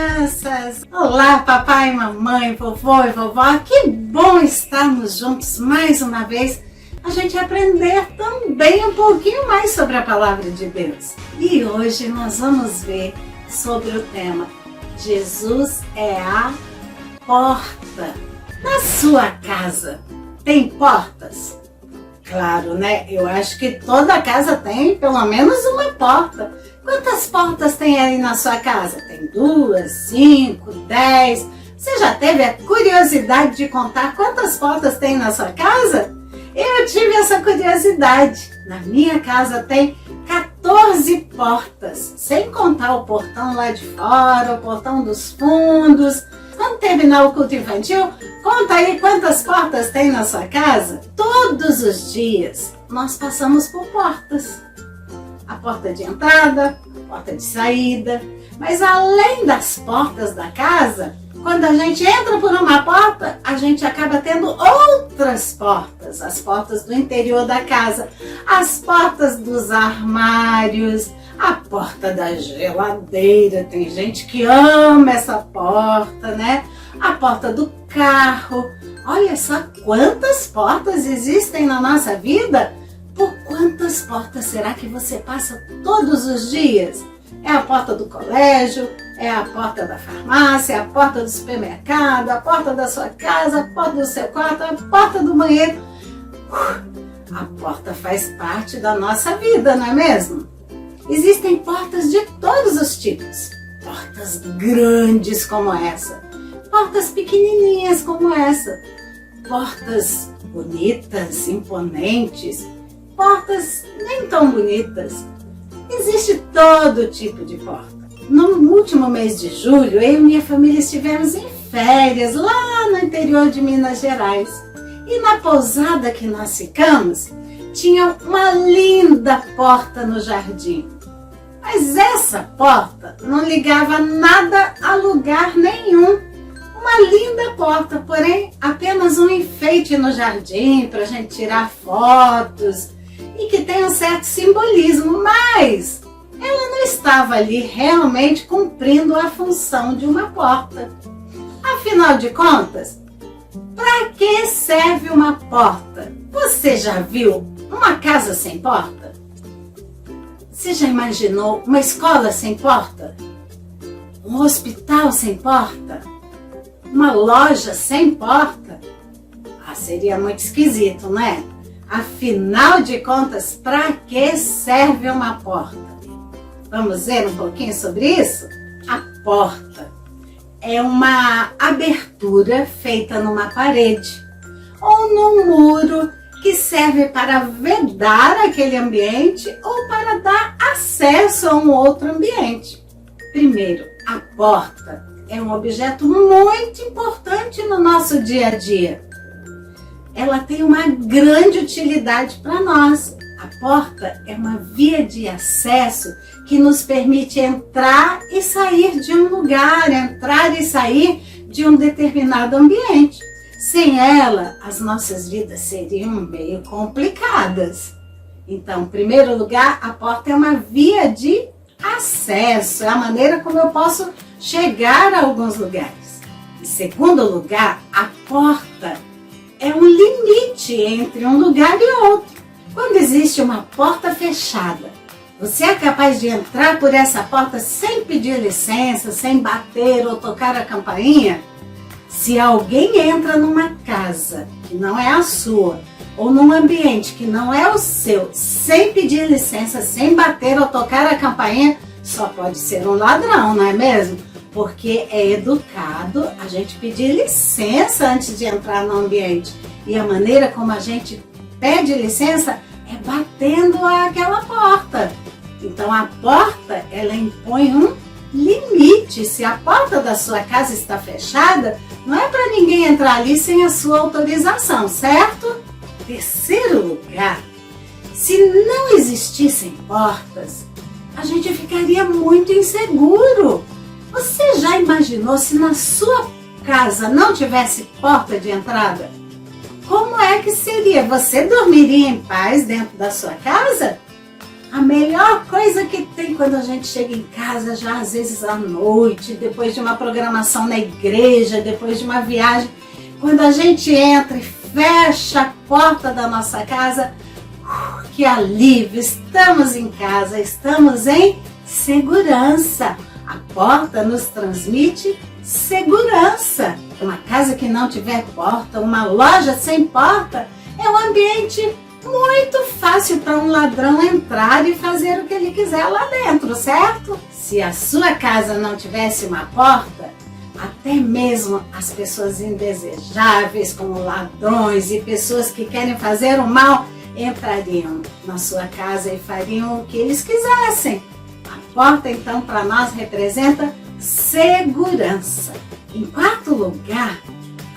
crianças! Olá, papai, mamãe, vovô e vovó! Que bom estarmos juntos mais uma vez, a gente aprender também um pouquinho mais sobre a Palavra de Deus. E hoje nós vamos ver sobre o tema Jesus é a porta. Na sua casa tem portas? Claro, né? Eu acho que toda casa tem pelo menos uma porta. Quantas portas tem aí na sua casa? Tem 2, 5, 10? Você já teve a curiosidade de contar quantas portas tem na sua casa? Eu tive essa curiosidade. Na minha casa tem 14 portas, sem contar o portão lá de fora, o portão dos fundos. Quando terminar o culto infantil, conta aí quantas portas tem na sua casa. Todos os dias nós passamos por portas. A porta de entrada, a porta de saída. Mas além das portas da casa, quando a gente entra por uma porta, a gente acaba tendo outras portas. As portas do interior da casa, as portas dos armários, a porta da geladeira. Tem gente que ama essa porta, né? A porta do carro. Olha só quantas portas existem na nossa vida. Por quantas portas será que você passa todos os dias? É a porta do colégio, é a porta da farmácia, é a porta do supermercado, a porta da sua casa, a porta do seu quarto, a porta do banheiro. A porta faz parte da nossa vida, não é mesmo? Existem portas de todos os tipos. Portas grandes como essa, portas pequenininhas como essa, portas bonitas, imponentes, portas nem tão bonitas. Existe todo tipo de porta. No último mês de julho, eu e minha família estivemos em férias lá no interior de Minas Gerais. E na pousada que nós ficamos, tinha uma linda porta no jardim. Mas essa porta não ligava nada a lugar nenhum. Uma linda porta, porém apenas um enfeite no jardim para a gente tirar fotos e que tem um certo simbolismo, mas ela não estava ali realmente cumprindo a função de uma porta. Afinal de contas, para que serve uma porta? Você já viu uma casa sem porta? Você já imaginou uma escola sem porta? Um hospital sem porta? Uma loja sem porta? Seria muito esquisito, né? Afinal de contas, para que serve uma porta? Vamos ver um pouquinho sobre isso? A porta é uma abertura feita numa parede ou num muro que serve para vedar aquele ambiente ou para dar acesso a um outro ambiente. Primeiro, a porta é um objeto muito importante no nosso dia a dia. Ela tem uma grande utilidade para nós. A porta é uma via de acesso que nos permite entrar e sair de um lugar, entrar e sair de um determinado ambiente. Sem ela, as nossas vidas seriam meio complicadas. Então, em primeiro lugar, a porta é uma via de acesso, é a maneira como eu posso chegar a alguns lugares. Em segundo lugar, a porta é um limite entre um lugar e outro. Quando existe uma porta fechada, você é capaz de entrar por essa porta sem pedir licença, sem bater ou tocar a campainha? Se alguém entra numa casa que não é a sua, ou num ambiente que não é o seu, sem pedir licença, sem bater ou tocar a campainha, só pode ser um ladrão, não é mesmo? Porque é educado a gente pedir licença antes de entrar no ambiente. E a maneira como a gente pede licença é batendo aquela porta. Então a porta, ela impõe um limite. Se a porta da sua casa está fechada, não é para ninguém entrar ali sem a sua autorização, certo? Terceiro lugar, se não existissem portas, a gente ficaria muito inseguro. Você já imaginou se na sua casa não tivesse porta de entrada? Como é que seria? Você dormiria em paz dentro da sua casa? A melhor coisa que tem quando a gente chega em casa, já às vezes à noite, depois de uma programação na igreja, depois de uma viagem, quando a gente entra e fecha a porta da nossa casa, que alívio! Estamos em casa, estamos em segurança. A porta nos transmite segurança. Uma casa que não tiver porta, uma loja sem porta, é um ambiente muito fácil para um ladrão entrar e fazer o que ele quiser lá dentro, certo? Se a sua casa não tivesse uma porta, até mesmo as pessoas indesejáveis, como ladrões e pessoas que querem fazer o mal, entrariam na sua casa e fariam o que eles quisessem. A porta, então, para nós representa segurança. Em quarto lugar,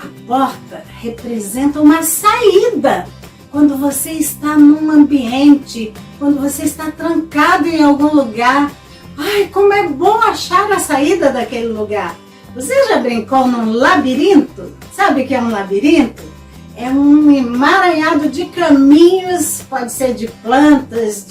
a porta representa uma saída. Quando você está num ambiente, quando você está trancado em algum lugar, ai, como é bom achar a saída daquele lugar. Você já brincou num labirinto? Sabe o que é um labirinto? É um emaranhado de caminhos, pode ser de plantas,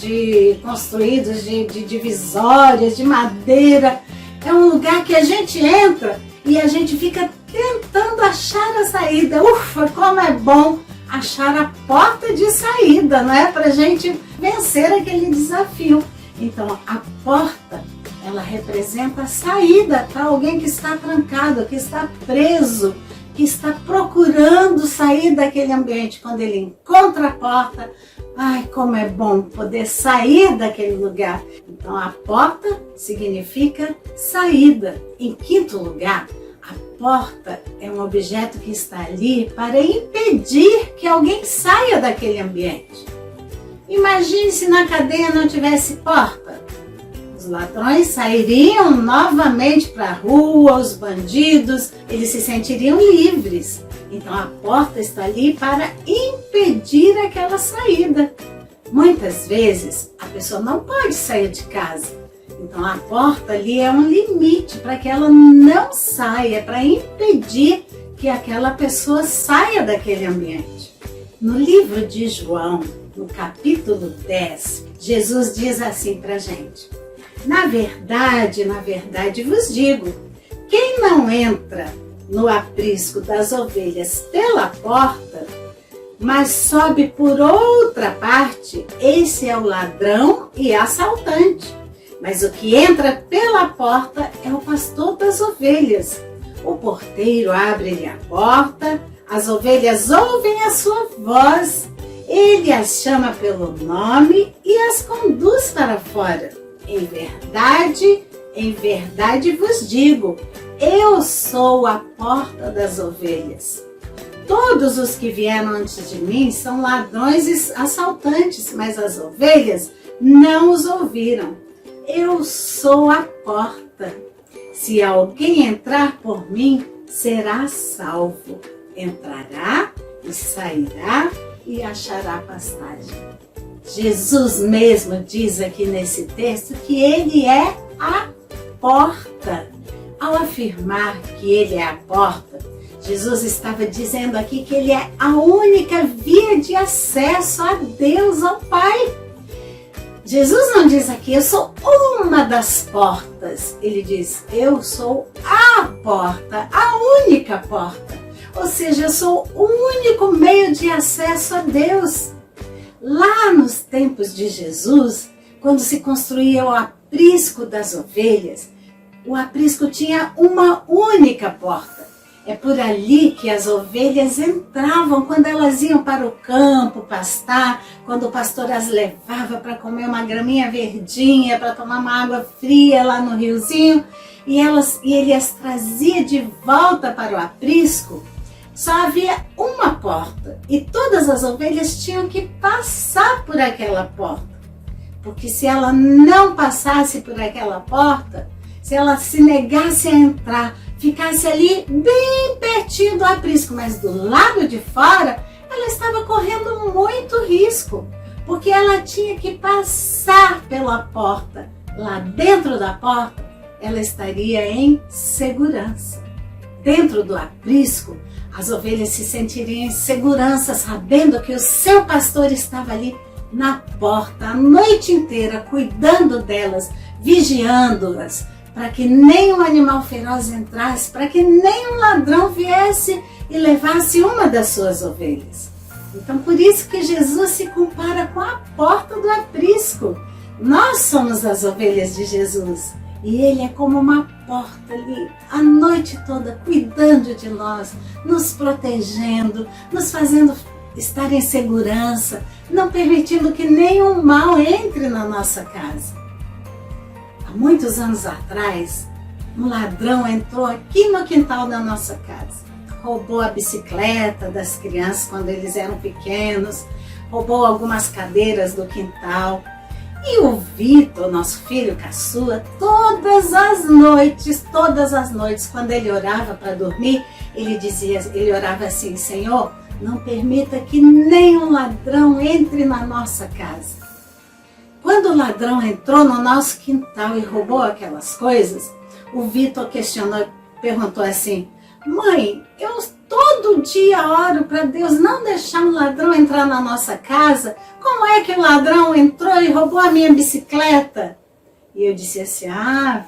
construídos de divisórias, de madeira. É um lugar que a gente entra e a gente fica tentando achar a saída. Ufa, como é bom achar a porta de saída, não é? Para a gente vencer aquele desafio. Então, a porta, ela representa a saída para alguém que está trancado, que está preso, que está procurando sair daquele ambiente. Quando ele encontra a porta, ai, como é bom poder sair daquele lugar. Então, a porta significa saída. Em quinto lugar, a porta é um objeto que está ali para impedir que alguém saia daquele ambiente. Imagine se na cadeia não tivesse porta. Os ladrões sairiam novamente para a rua, os bandidos, eles se sentiriam livres. Então a porta está ali para impedir aquela saída. Muitas vezes a pessoa não pode sair de casa. Então a porta ali é um limite para que ela não saia, para impedir que aquela pessoa saia daquele ambiente. No livro de João, no capítulo 10, Jesus diz assim para a gente: na verdade vos digo, quem não entra no aprisco das ovelhas pela porta, mas sobe por outra parte, esse é o ladrão e assaltante. Mas o que entra pela porta é o pastor das ovelhas. O porteiro abre-lhe a porta, as ovelhas ouvem a sua voz, ele as chama pelo nome e as conduz para fora. Em verdade vos digo, eu sou a porta das ovelhas. Todos os que vieram antes de mim são ladrões e assaltantes, mas as ovelhas não os ouviram. Eu sou a porta. Se alguém entrar por mim, será salvo. Entrará e sairá e achará pastagem. Jesus mesmo diz aqui nesse texto que ele é a porta. Ao afirmar que ele é a porta, Jesus estava dizendo aqui que ele é a única via de acesso a Deus, ao Pai. Jesus não diz aqui, eu sou uma das portas. Ele diz, eu sou a porta, a única porta. Ou seja, eu sou o único meio de acesso a Deus. Lá nos tempos de Jesus, quando se construía o aprisco das ovelhas, o aprisco tinha uma única porta. É por ali que as ovelhas entravam quando elas iam para o campo pastar, quando o pastor as levava para comer uma graminha verdinha, para tomar uma água fria lá no riozinho, e ele as trazia de volta para o aprisco. Só havia uma porta e todas as ovelhas tinham que passar por aquela porta. Porque se ela não passasse por aquela porta, se ela se negasse a entrar, ficasse ali bem pertinho do aprisco, mas do lado de fora, ela estava correndo muito risco, porque ela tinha que passar pela porta. Lá dentro da porta, ela estaria em segurança. Dentro do aprisco, as ovelhas se sentiriam em segurança, sabendo que o seu pastor estava ali na porta a noite inteira, cuidando delas, vigiando-as, para que nenhum animal feroz entrasse, para que nenhum ladrão viesse e levasse uma das suas ovelhas. Então, por isso que Jesus se compara com a porta do aprisco. Nós somos as ovelhas de Jesus e Ele é como uma porta ali, a noite toda, cuidando de nós, nos protegendo, nos fazendo estar em segurança, não permitindo que nenhum mal entre na nossa casa. Há muitos anos atrás, um ladrão entrou aqui no quintal da nossa casa. Roubou a bicicleta das crianças quando eles eram pequenos, roubou algumas cadeiras do quintal. E o Vitor, nosso filho caçula, todas as noites, quando ele orava para dormir, ele orava assim: Senhor, não permita que nenhum ladrão entre na nossa casa. Quando o ladrão entrou no nosso quintal e roubou aquelas coisas, o Vitor questionou, perguntou assim: mãe, eu todo dia oro para Deus não deixar um ladrão entrar na nossa casa. Como é que o ladrão entrou e roubou a minha bicicleta? E eu disse assim: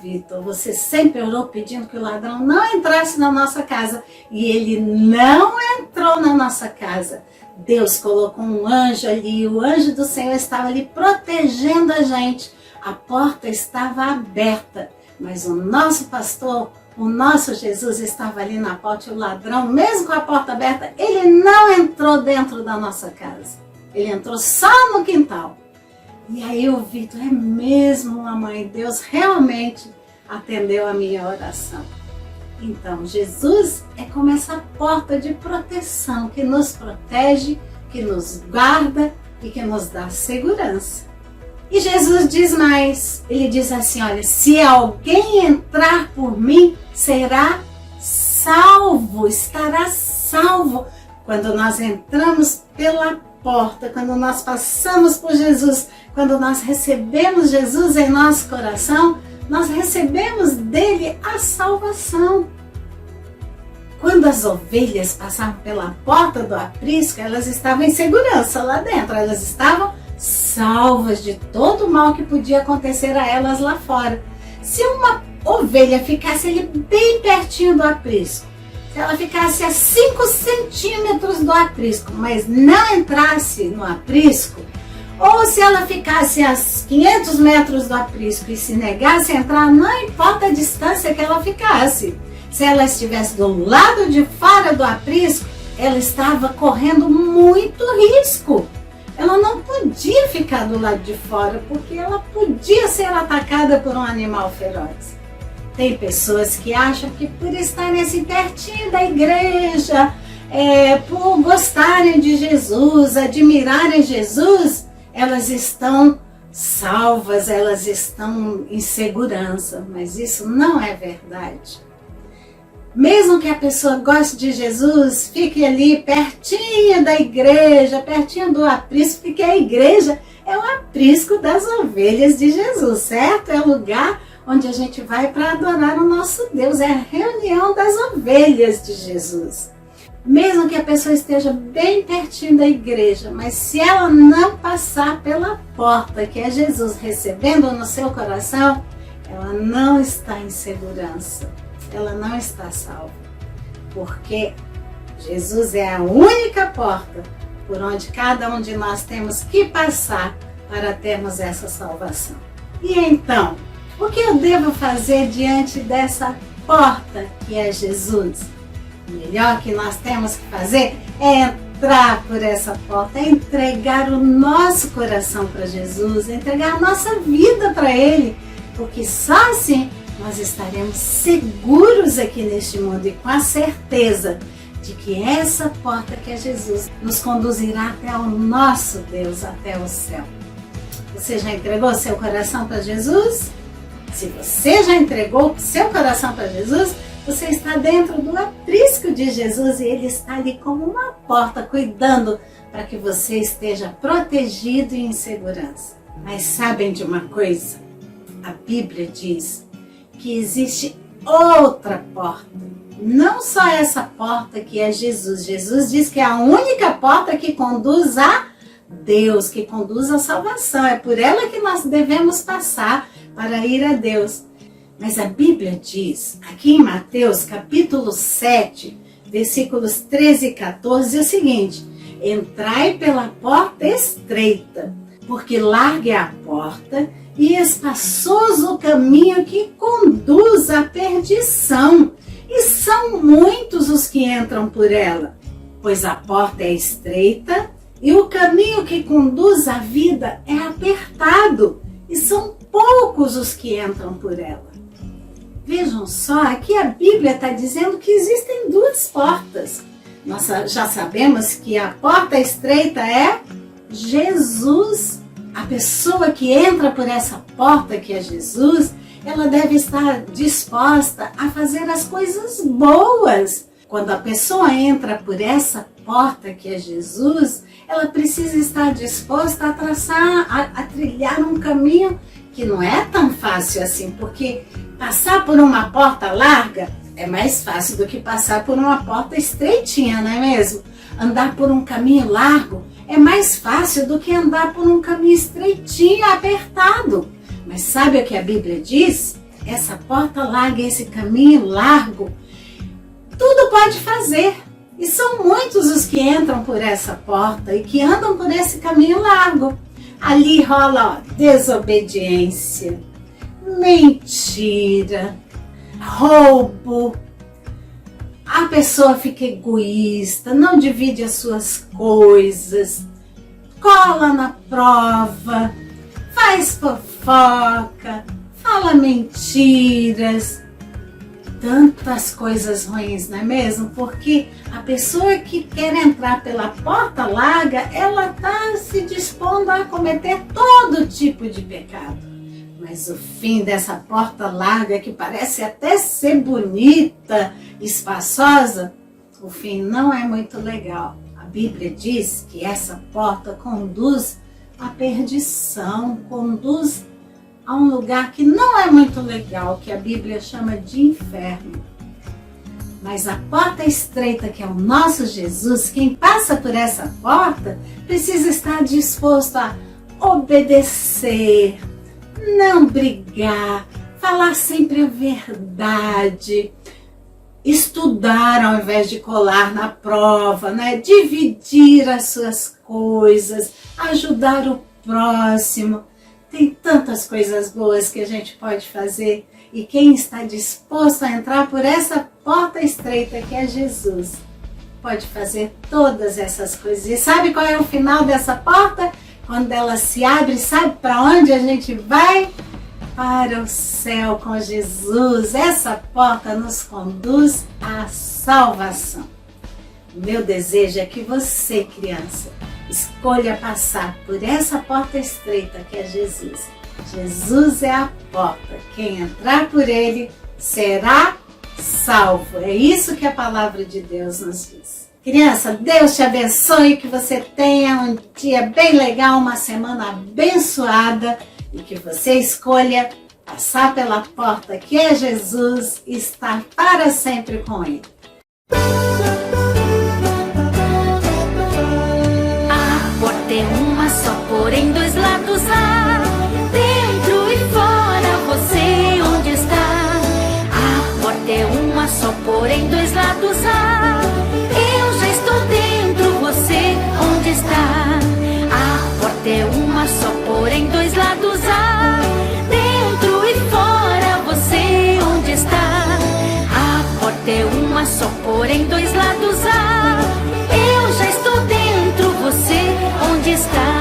Vitor, você sempre orou pedindo que o ladrão não entrasse na nossa casa. E ele não entrou na nossa casa. Deus colocou um anjo ali, o anjo do Senhor estava ali protegendo a gente. A porta estava aberta, mas o nosso pastor, o nosso Jesus estava ali na porta e o ladrão, mesmo com a porta aberta, ele não entrou dentro da nossa casa. Ele entrou só no quintal. E aí eu vi, é mesmo, mamãe, Deus realmente atendeu a minha oração. Então, Jesus é como essa porta de proteção que nos protege, que nos guarda e que nos dá segurança. E Jesus diz mais, ele diz assim: olha, se alguém entrar por mim, será salvo, estará salvo. Quando nós entramos pela porta, quando nós passamos por Jesus, quando nós recebemos Jesus em nosso coração, nós recebemos dele a salvação. Quando as ovelhas passavam pela porta do aprisco, elas estavam em segurança lá dentro, elas estavam salvas de todo o mal que podia acontecer a elas lá fora. Se uma ovelha ficasse ali bem pertinho do aprisco, se ela ficasse a 5 centímetros do aprisco, mas não entrasse no aprisco, ou se ela ficasse a 500 metros do aprisco e se negasse a entrar, não importa a distância que ela ficasse. Se ela estivesse do lado de fora do aprisco, ela estava correndo muito risco. Ela não podia ficar do lado de fora, porque ela podia ser atacada por um animal feroz. Tem pessoas que acham que por estarem assim pertinho da igreja, por gostarem de Jesus, admirarem Jesus, elas estão salvas, elas estão em segurança, mas isso não é verdade. Mesmo que a pessoa goste de Jesus, fique ali pertinho da igreja, pertinho do aprisco, porque a igreja é o aprisco das ovelhas de Jesus, certo? É o lugar onde a gente vai para adorar o nosso Deus, é a reunião das ovelhas de Jesus. Mesmo que a pessoa esteja bem pertinho da igreja, mas se ela não passar pela porta, que é Jesus recebendo no seu coração, ela não está em segurança, ela não está salva. Porque Jesus é a única porta por onde cada um de nós temos que passar para termos essa salvação. E então, o que eu devo fazer diante dessa porta que é Jesus? O melhor que nós temos que fazer é entrar por essa porta, é entregar o nosso coração para Jesus, entregar a nossa vida para Ele, porque só assim nós estaremos seguros aqui neste mundo e com a certeza de que essa porta que é Jesus nos conduzirá até o nosso Deus, até o céu. Você já entregou seu coração para Jesus? Se você já entregou seu coração para Jesus, você está dentro do aprisco de Jesus e Ele está ali como uma porta, cuidando para que você esteja protegido e em segurança. Mas sabem de uma coisa? A Bíblia diz que existe outra porta. Não só essa porta que é Jesus. Jesus diz que é a única porta que conduz à Deus, que conduz à salvação. É por ela que nós devemos passar para ir a Deus. Mas a Bíblia diz, aqui em Mateus, capítulo 7, versículos 13 e 14, é o seguinte: entrai pela porta estreita, porque larga é a porta e espaçoso o caminho que conduz à perdição, e são muitos os que entram por ela. Pois a porta é estreita e o caminho que conduz à vida é apertado, e são poucos os que entram por ela. Vejam só, aqui a Bíblia está dizendo que existem duas portas. Nós já sabemos que a porta estreita é Jesus. A pessoa que entra por essa porta, que é Jesus, ela deve estar disposta a fazer as coisas boas. Quando a pessoa entra por essa porta, que é Jesus, ela precisa estar disposta a traçar, a trilhar um caminho que não é tão fácil assim, porque passar por uma porta larga é mais fácil do que passar por uma porta estreitinha, não é mesmo? Andar por um caminho largo é mais fácil do que andar por um caminho estreitinho, apertado. Mas sabe o que a Bíblia diz? Essa porta larga, esse caminho largo, tudo pode fazer. E são muitos os que entram por essa porta e que andam por esse caminho largo. Ali rola desobediência, mentira, roubo. A pessoa fica egoísta, não divide as suas coisas, cola na prova, faz fofoca, fala mentiras. Tantas coisas ruins, não é mesmo? Porque a pessoa que quer entrar pela porta larga, ela está se dispondo a cometer todo tipo de pecado. Mas o fim dessa porta larga, que parece até ser bonita, espaçosa, o fim não é muito legal. A Bíblia diz que essa porta conduz à perdição, conduz a um lugar que não é muito legal, que a Bíblia chama de inferno. Mas a porta estreita, que é o nosso Jesus, quem passa por essa porta precisa estar disposto a obedecer, não brigar, falar sempre a verdade, estudar ao invés de colar na prova, né? Dividir as suas coisas, ajudar o próximo. Tem tantas coisas boas que a gente pode fazer, e quem está disposto a entrar por essa porta estreita, que é Jesus, pode fazer todas essas coisas. E sabe qual é o final dessa porta? Quando ela se abre, sabe para onde a gente vai? Para o céu com Jesus. Essa porta nos conduz à salvação. O meu desejo é que você, criança, escolha passar por essa porta estreita, que é Jesus. Jesus é a porta. Quem entrar por ele será salvo. É isso que a palavra de Deus nos diz. Criança, Deus te abençoe, que você tenha um dia bem legal, uma semana abençoada, e que você escolha passar pela porta, que é Jesus, e estar para sempre com ele. É uma só, porém dois lados há. Dentro e fora, você onde está? A porta é uma só, porém dois lados há. Eu já estou dentro, você onde está? A porta é uma só, porém dois lados há. Dentro e fora, você onde está? A porta é uma só, porém dois lados há. Eu já estou dentro, você onde está?